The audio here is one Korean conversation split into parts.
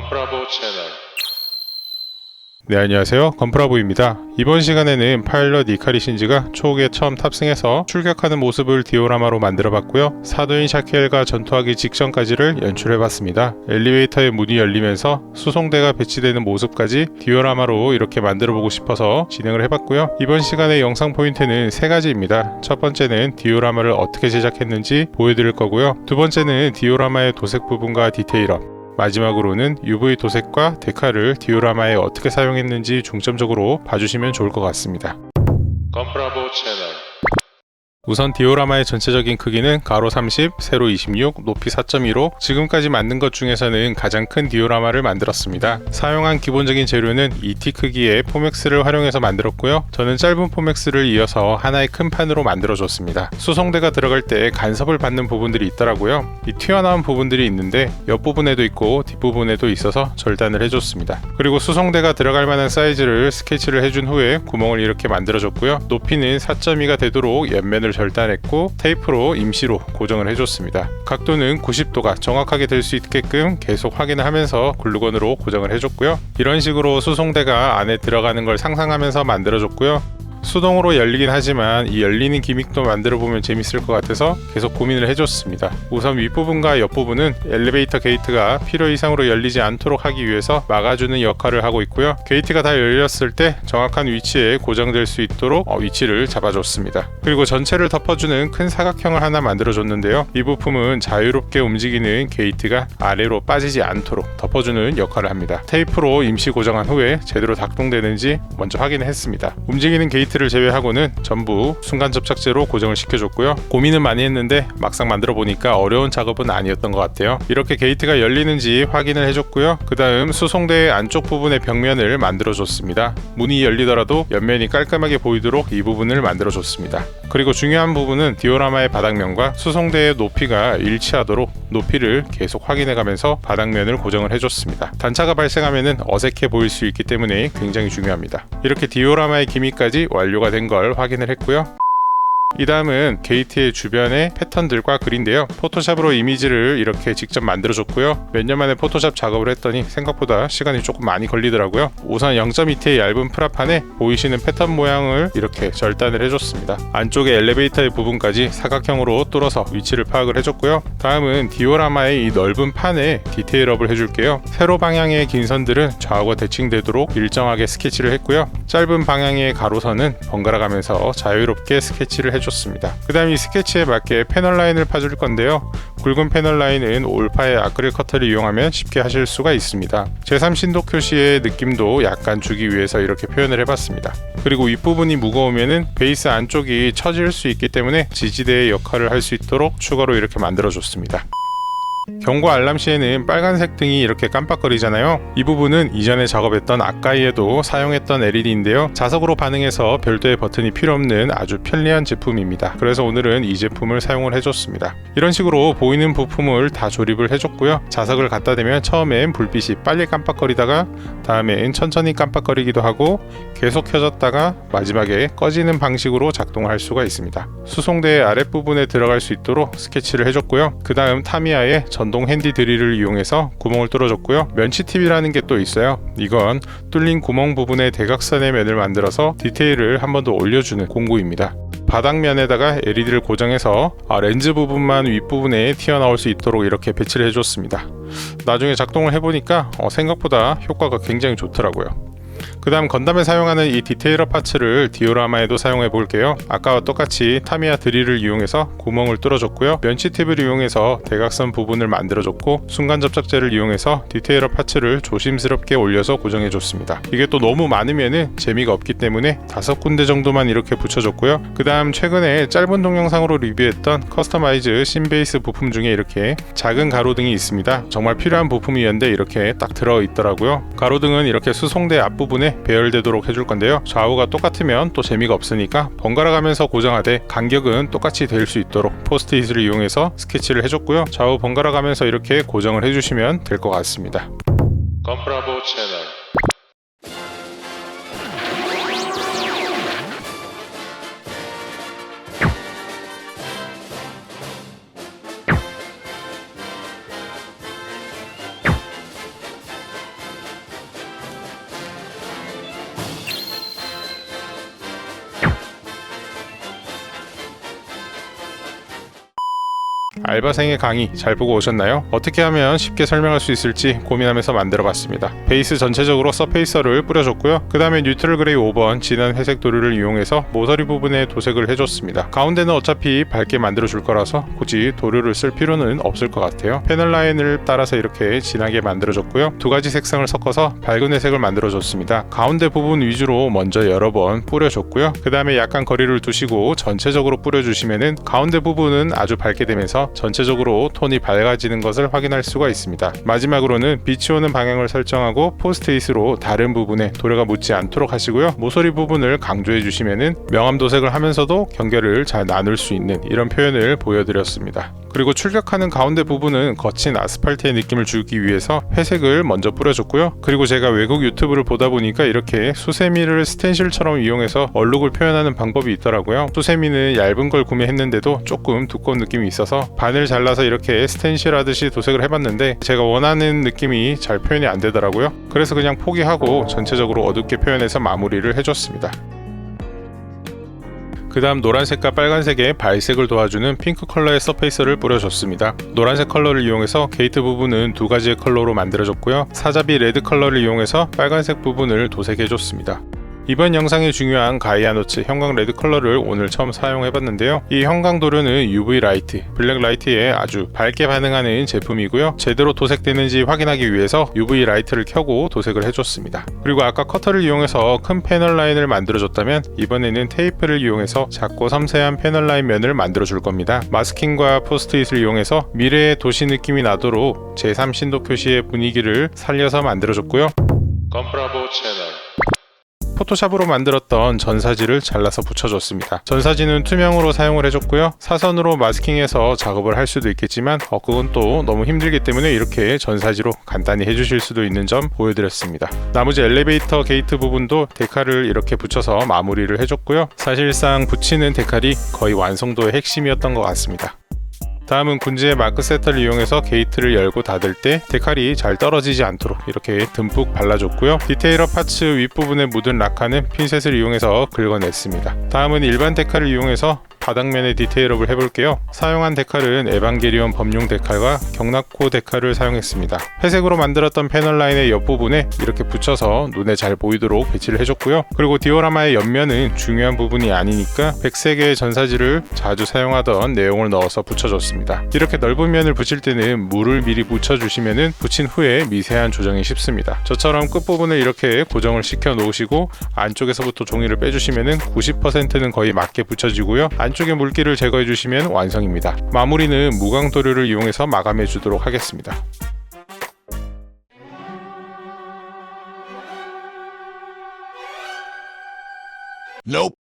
건프라보 채널. 네, 안녕하세요. 건프라보입니다. 이번 시간에는 파일럿 이카리 신즈가 초기에 처음 탑승해서 출격하는 모습을 디오라마로 만들어봤고요. 사도인 샤켈과 전투하기 직전까지를 연출해봤습니다. 엘리베이터의 문이 열리면서 수송대가 배치되는 모습까지 디오라마로 이렇게 만들어보고 싶어서 진행을 해봤고요. 이번 시간의 영상 포인트는 세 가지입니다. 첫 번째는 디오라마를 어떻게 제작했는지 보여드릴 거고요. 두 번째는 디오라마의 도색 부분과 디테일업, 마지막으로는 UV 도색과 데칼을 디오라마에 어떻게 사용했는지 중점적으로 봐주시면 좋을 것 같습니다. 건프라보 채널. 우선 디오라마의 전체적인 크기는 가로 30, 세로 26, 높이 4.2로 지금까지 만든 것 중에서는 가장 큰 디오라마를 만들었습니다. 사용한 기본적인 재료는 ET 크기의 포맥스를 활용해서 만들었고요. 저는 짧은 포맥스를 이어서 하나의 큰 판으로 만들어줬습니다. 수송대가 들어갈 때 간섭을 받는 부분들이 있더라고요. 이 튀어나온 부분들이 있는데 옆부분에도 있고 뒷부분에도 있어서 절단을 해줬습니다. 그리고 수송대가 들어갈 만한 사이즈를 스케치를 해준 후에 구멍을 이렇게 만들어줬고요. 높이는 4.2가 되도록 옆면을 절단했고 테이프로 임시로 고정을 해줬습니다. 각도는 90도가 정확하게 될 수 있게끔 계속 확인을 하면서 글루건으로 고정을 해줬고요. 이런 식으로 수송대가 안에 들어가는 걸 상상하면서 만들어줬고요. 수동으로 열리긴 하지만 이 열리는 기믹도 만들어 보면 재밌을 것 같아서 계속 고민을 해줬습니다. 우선 윗부분과 옆부분은 엘리베이터 게이트가 필요 이상으로 열리지 않도록 하기 위해서 막아주는 역할을 하고 있고요. 게이트가 다 열렸을 때 정확한 위치에 고정될 수 있도록 위치를 잡아줬습니다. 그리고 전체를 덮어주는 큰 사각형을 하나 만들어줬는데요. 이 부품은 자유롭게 움직이는 게이트가 아래로 빠지지 않도록 덮어주는 역할을 합니다. 테이프로 임시 고정한 후에 제대로 작동되는지 먼저 확인을 했습니다. 움직이는 게이트를 제외하고는 전부 순간 접착제로 고정을 시켜줬고요. 고민은 많이 했는데 막상 만들어 보니까 어려운 작업은 아니었던 것 같아요. 이렇게 게이트가 열리는지 확인을 해줬고요. 그 다음 수송대의 안쪽 부분의 벽면을 만들어줬습니다. 문이 열리더라도 옆면이 깔끔하게 보이도록 이 부분을 만들어줬습니다. 그리고 중요한 부분은 디오라마의 바닥면과 수송대의 높이가 일치하도록 높이를 계속 확인해가면서 바닥면을 고정을 해줬습니다. 단차가 발생하면 어색해 보일 수 있기 때문에 굉장히 중요합니다. 이렇게 디오라마의 기미까지 완료가 된 걸 확인을 했고요. 이 다음은 게이트의 주변의 패턴들과 글인데요. 포토샵으로 이미지를 이렇게 직접 만들어줬고요. 몇 년 만에 포토샵 작업을 했더니 생각보다 시간이 조금 많이 걸리더라고요. 우선 0.2T의 얇은 프라판에 보이시는 패턴 모양을 이렇게 절단을 해줬습니다. 안쪽에 엘리베이터의 부분까지 사각형으로 뚫어서 위치를 파악을 해줬고요. 다음은 디오라마의 이 넓은 판에 디테일업을 해줄게요. 세로 방향의 긴 선들은 좌우가 대칭되도록 일정하게 스케치를 했고요. 짧은 방향의 가로선은 번갈아 가면서 자유롭게 스케치를 해줬습니다. 그 다음 이 스케치에 맞게 패널 라인을 파줄 건데요. 굵은 패널 라인은 올파의 아크릴 커터를 이용하면 쉽게 하실 수가 있습니다. 제3신도 표시의 느낌도 약간 주기 위해서 이렇게 표현을 해봤습니다. 그리고 윗부분이 무거우면 베이스 안쪽이 처질 수 있기 때문에 지지대의 역할을 할 수 있도록 추가로 이렇게 만들어줬습니다. 경고 알람 시에는 빨간색 등이 이렇게 깜빡거리잖아요. 이 부분은 이전에 작업했던 아까이에도 사용했던 LED인데요. 자석으로 반응해서 별도의 버튼이 필요 없는 아주 편리한 제품입니다. 그래서 오늘은 이 제품을 사용을 해줬습니다. 이런 식으로 보이는 부품을 다 조립을 해줬고요. 자석을 갖다 대면 처음엔 불빛이 빨리 깜빡거리다가 다음엔 천천히 깜빡거리기도 하고 계속 켜졌다가 마지막에 꺼지는 방식으로 작동을 할 수가 있습니다. 수송대의 아랫부분에 들어갈 수 있도록 스케치를 해줬고요. 그 다음 타미야의 전동 핸디 드릴을 이용해서 구멍을 뚫어줬고요. 면치 팁이라는 게 또 있어요. 이건 뚫린 구멍 부분에 대각선의 면을 만들어서 디테일을 한 번 더 올려주는 공구입니다. 바닥면에다가 LED를 고정해서 렌즈 부분만 윗부분에 튀어나올 수 있도록 이렇게 배치를 해줬습니다. 나중에 작동을 해보니까 생각보다 효과가 굉장히 좋더라고요. 그 다음 건담에 사용하는 이 디테일러 파츠를 디오라마에도 사용해 볼게요. 아까와 똑같이 타미야 드릴을 이용해서 구멍을 뚫어줬고요. 면치 팁을 이용해서 대각선 부분을 만들어줬고 순간 접착제를 이용해서 디테일러 파츠를 조심스럽게 올려서 고정해 줬습니다. 이게 또 너무 많으면 재미가 없기 때문에 5군데 정도만 이렇게 붙여줬고요. 그 다음 최근에 짧은 동영상으로 리뷰했던 커스터마이즈 신베이스 부품 중에 이렇게 작은 가로등이 있습니다. 정말 필요한 부품이었는데 이렇게 딱 들어있더라고요. 가로등은 이렇게 수송대 앞부분에 배열되도록 해줄 건데요. 좌우가 똑같으면 또 재미가 없으니까 번갈아 가면서 고정하되 간격은 똑같이 될 수 있도록 포스트잇을 이용해서 스케치를 해줬고요. 좌우 번갈아 가면서 이렇게 고정을 해주시면 될 것 같습니다. 건프라보 채널. 알바생의 강의 잘 보고 오셨나요? 어떻게 하면 쉽게 설명할 수 있을지 고민하면서 만들어봤습니다. 베이스 전체적으로 서페이서를 뿌려줬고요. 그 다음에 뉴트럴 그레이 5번 진한 회색 도료를 이용해서 모서리 부분에 도색을 해줬습니다. 가운데는 어차피 밝게 만들어줄 거라서 굳이 도료를 쓸 필요는 없을 것 같아요. 패널 라인을 따라서 이렇게 진하게 만들어줬고요. 두 가지 색상을 섞어서 밝은 회색을 만들어줬습니다. 가운데 부분 위주로 먼저 여러 번 뿌려줬고요. 그 다음에 약간 거리를 두시고 전체적으로 뿌려주시면은 가운데 부분은 아주 밝게 되면서 전체적으로 톤이 밝아지는 것을 확인할 수가 있습니다. 마지막으로는 빛이 오는 방향을 설정하고 포스트잇으로 다른 부분에 도료가 묻지 않도록 하시고요. 모서리 부분을 강조해 주시면은 명암 도색을 하면서도 경계를 잘 나눌 수 있는 이런 표현을 보여드렸습니다. 그리고 출격하는 가운데 부분은 거친 아스팔트의 느낌을 주기 위해서 회색을 먼저 뿌려줬고요. 그리고 제가 외국 유튜브를 보다 보니까 이렇게 수세미를 스텐실처럼 이용해서 얼룩을 표현하는 방법이 있더라고요. 수세미는 얇은 걸 구매했는데도 조금 두꺼운 느낌이 있어서 반을 잘라서 이렇게 스텐실 하듯이 도색을 해봤는데 제가 원하는 느낌이 잘 표현이 안 되더라고요. 그래서 그냥 포기하고 전체적으로 어둡게 표현해서 마무리를 해줬습니다. 그 다음 노란색과 빨간색의 발색을 도와주는 핑크 컬러의 서페이서를 뿌려줬습니다. 노란색 컬러를 이용해서 게이트 부분은 두 가지의 컬러로 만들어줬고요. 사자비 레드 컬러를 이용해서 빨간색 부분을 도색해줬습니다. 이번 영상에 중요한 가이아노츠 형광 레드 컬러를 오늘 처음 사용해봤는데요. 이 형광 도료는 UV 라이트, 블랙 라이트에 아주 밝게 반응하는 제품이고요. 제대로 도색되는지 확인하기 위해서 UV 라이트를 켜고 도색을 해줬습니다. 그리고 아까 커터를 이용해서 큰 패널 라인을 만들어줬다면 이번에는 테이프를 이용해서 작고 섬세한 패널 라인 면을 만들어줄 겁니다. 마스킹과 포스트잇을 이용해서 미래의 도시 느낌이 나도록 제3 신도 표시의 분위기를 살려서 만들어줬고요. 컴프라보 채널. 포토샵으로 만들었던 전사지를 잘라서 붙여줬습니다. 전사지는 투명으로 사용을 해줬고요. 사선으로 마스킹해서 작업을 할 수도 있겠지만 그건 또 너무 힘들기 때문에 이렇게 전사지로 간단히 해주실 수도 있는 점 보여드렸습니다. 나머지 엘리베이터 게이트 부분도 데칼을 이렇게 붙여서 마무리를 해줬고요. 사실상 붙이는 데칼이 거의 완성도의 핵심이었던 것 같습니다. 다음은 군지의 마크 세터를 이용해서 게이트를 열고 닫을 때 데칼이 잘 떨어지지 않도록 이렇게 듬뿍 발라줬고요. 디테일러 파츠 윗부분에 묻은 락카는 핀셋을 이용해서 긁어냈습니다. 다음은 일반 데칼을 이용해서 바닥면에 디테일업을 해볼게요. 사용한 데칼은 에반게리온 범용 데칼과 경락코 데칼을 사용했습니다. 회색으로 만들었던 패널 라인의 옆부분에 이렇게 붙여서 눈에 잘 보이도록 배치를 해줬고요. 그리고 디오라마의 옆면은 중요한 부분이 아니니까 백색의 전사지를 자주 사용하던 내용을 넣어서 붙여줬습니다. 이렇게 넓은 면을 붙일 때는 물을 미리 묻혀주시면은 붙인 후에 미세한 조정이 쉽습니다. 저처럼 끝부분을 이렇게 고정을 시켜 놓으시고 안쪽에서부터 종이를 빼주시면은 90%는 거의 맞게 붙여지고요. 안쪽에 물기를 제거해 주시면 완성입니다. 마무리는 무광 도료를 이용해서 마감해 주도록 하겠습니다. Nope.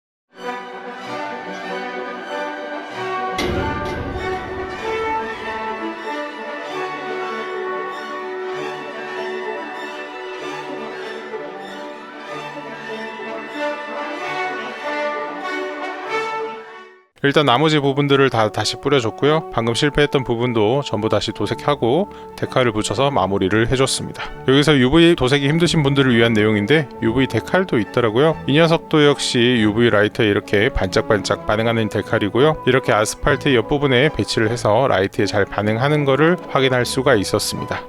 일단 나머지 부분들을 다시 뿌려줬고요. 방금 실패했던 부분도 전부 다시 도색하고 데칼을 붙여서 마무리를 해줬습니다. 여기서 UV 도색이 힘드신 분들을 위한 내용인데 UV 데칼도 있더라고요. 이 녀석도 역시 UV 라이트에 이렇게 반짝반짝 반응하는 데칼이고요. 이렇게 아스팔트 옆부분에 배치를 해서 라이트에 잘 반응하는 것을 확인할 수가 있었습니다.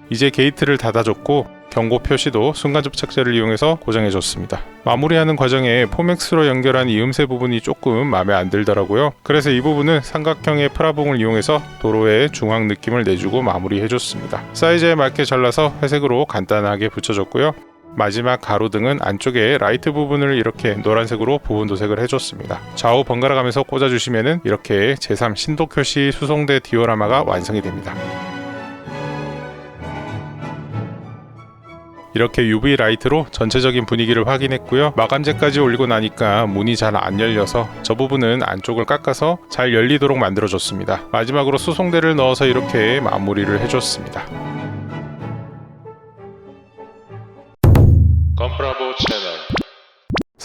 이제 게이트를 닫아줬고 경고 표시도 순간접착제를 이용해서 고정해줬습니다. 마무리하는 과정에 포맥스로 연결한 이 음세 부분이 조금 마음에 안 들더라고요. 그래서 이 부분은 삼각형의 프라봉을 이용해서 도로의 중앙 느낌을 내주고 마무리해줬습니다. 사이즈에 맞게 잘라서 회색으로 간단하게 붙여줬고요. 마지막 가로등은 안쪽에 라이트 부분을 이렇게 노란색으로 부분 도색을 해줬습니다. 좌우 번갈아 가면서 꽂아주시면 이렇게 제3 신도 표시 수송대 디오라마가 완성이 됩니다. 이렇게 UV 라이트로 전체적인 분위기를 확인했고요. 마감재까지 올리고 나니까 문이 잘 안 열려서 저 부분은 안쪽을 깎아서 잘 열리도록 만들어줬습니다. 마지막으로 수송대를 넣어서 이렇게 마무리를 해줬습니다. 컴프라보 채널.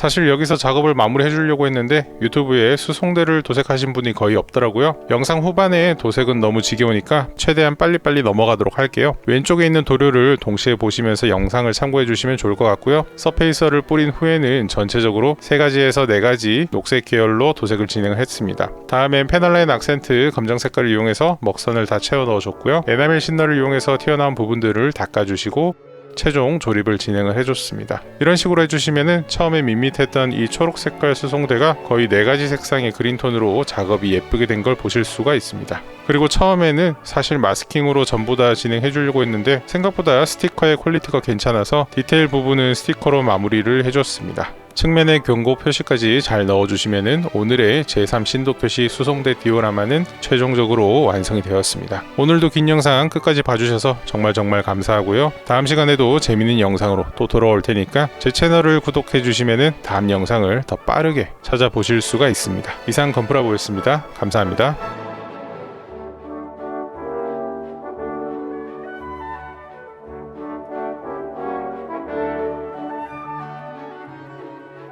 사실 여기서 작업을 마무리 해주려고 했는데 유튜브에 수송대를 도색하신 분이 거의 없더라고요. 영상 후반에 도색은 너무 지겨우니까 최대한 빨리빨리 넘어가도록 할게요. 왼쪽에 있는 도료를 동시에 보시면서 영상을 참고해 주시면 좋을 것 같고요. 서페이서를 뿌린 후에는 전체적으로 3가지에서 4가지 녹색 계열로 도색을 진행을 했습니다. 다음엔 페널라인 악센트 검정 색깔을 이용해서 먹선을 다 채워 넣어줬고요. 에나멜 신너를 이용해서 튀어나온 부분들을 닦아주시고 최종 조립을 진행을 해줬습니다. 이런 식으로 해주시면은 처음에 밋밋했던 이 초록 색깔 수송대가 거의 4가지 색상의 그린톤으로 작업이 예쁘게 된 걸 보실 수가 있습니다. 그리고 처음에는 사실 마스킹으로 전부 다 진행해 주려고 했는데 생각보다 스티커의 퀄리티가 괜찮아서 디테일 부분은 스티커로 마무리를 해줬습니다. 측면에 경고 표시까지 잘 넣어주시면은 오늘의 제3 신도 표시 수송대 디오라마는 최종적으로 완성이 되었습니다. 오늘도 긴 영상 끝까지 봐주셔서 정말 감사하고요. 다음 시간에도 재밌는 영상으로 또 돌아올 테니까 제 채널을 구독해 주시면은 다음 영상을 더 빠르게 찾아보실 수가 있습니다. 이상 건프라보였습니다. 감사합니다.